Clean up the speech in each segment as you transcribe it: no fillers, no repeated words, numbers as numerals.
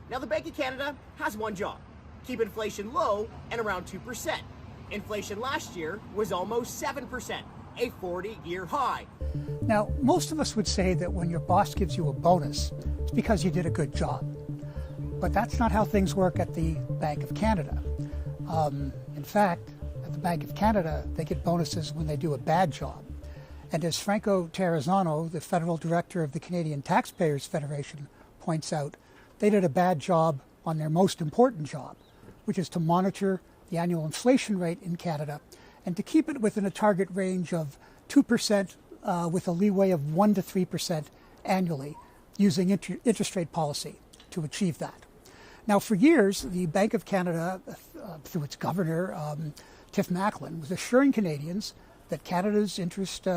Now, the Bank of Canada has one job: keep inflation low and around 2%. Inflation last year was almost 7%, a 40-year high. Now, most of us would say that when your boss gives you a bonus, it's because you did a good job. But that's not how things work at the Bank of Canada. In fact, at the Bank of Canada, they get bonuses when they do a bad job. And as Franco Terrazzano, the federal director of the Canadian Taxpayers Federation, points out, they did a bad job on their most important job, which is to monitor the annual inflation rate in Canada and to keep it within a target range of 2% with a leeway of 1% to 3% annually, using interest rate policy to achieve that. Now, for years, the Bank of Canada, through its governor, Tiff Macklin, was assuring Canadians that Canada's interest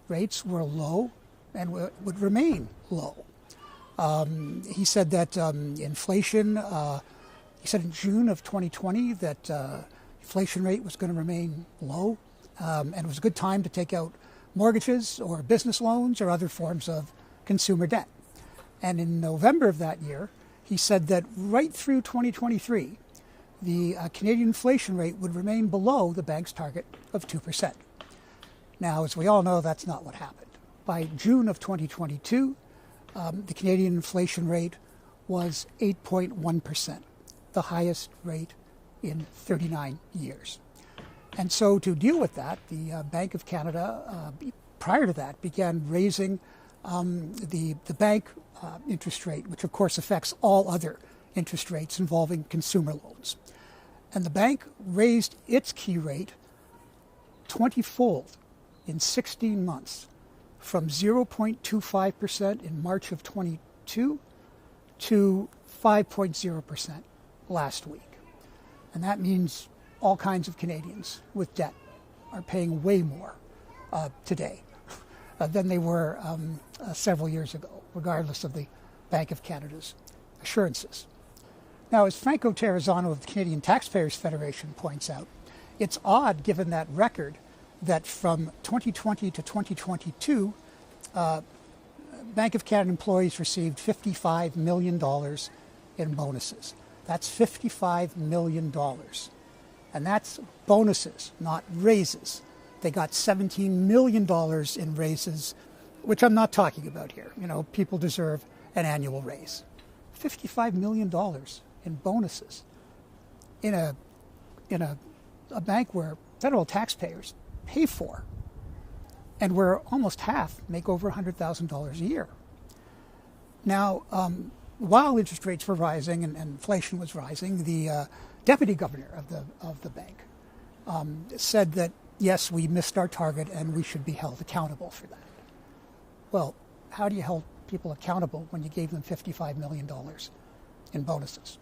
rates were low and would remain low. He said that inflation, he said in June of 2020 that inflation rate was going to remain low, and it was a good time to take out mortgages or business loans or other forms of consumer debt. And in November of that year, he said that right through 2023, the Canadian inflation rate would remain below the bank's target of 2%. Now, as we all know, that's not what happened. By June of 2022, the Canadian inflation rate was 8.1%, the highest rate in 39 years. And so to deal with that, the Bank of Canada, prior to that, began raising the bank interest rate, which of course affects all other interest rates involving consumer loans. And the bank raised its key rate 20-fold in 16 months, from 0.25% in March of 22 to 5.0% last week. And that means all kinds of Canadians with debt are paying way more today than they were several years ago, regardless of the Bank of Canada's assurances. Now, as Franco Terrazzano of the Canadian Taxpayers Federation points out, it's odd, given that record, that from 2020 to 2022, Bank of Canada employees received $55 million in bonuses. That's $55 million. And that's bonuses, not raises. They got $17 million in raises, which I'm not talking about here. You know, people deserve an annual raise. $55 million in bonuses in a bank where federal taxpayers pay for, and where almost half make over $100,000 a year. Now, while interest rates were rising and inflation was rising, the deputy governor of the bank said that, yes, we missed our target and we should be held accountable for that. Well, how do you hold people accountable when you gave them $55 million in bonuses?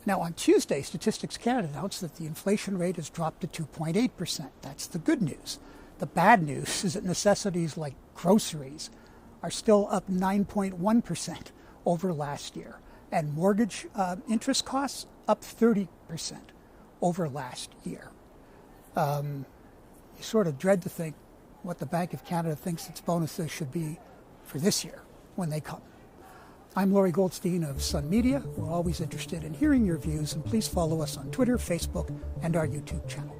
Now, on Tuesday, Statistics Canada announced that the inflation rate has dropped to 2.8%. That's the good news. The bad news is that necessities like groceries are still up 9.1% over last year, and mortgage interest costs up 30% over last year. You sort of dread to think what the Bank of Canada thinks its bonuses should be for this year when they come. I'm Lorrie Goldstein of Sun Media. We're always interested in hearing your views, and please follow us on Twitter, Facebook, and our YouTube channel.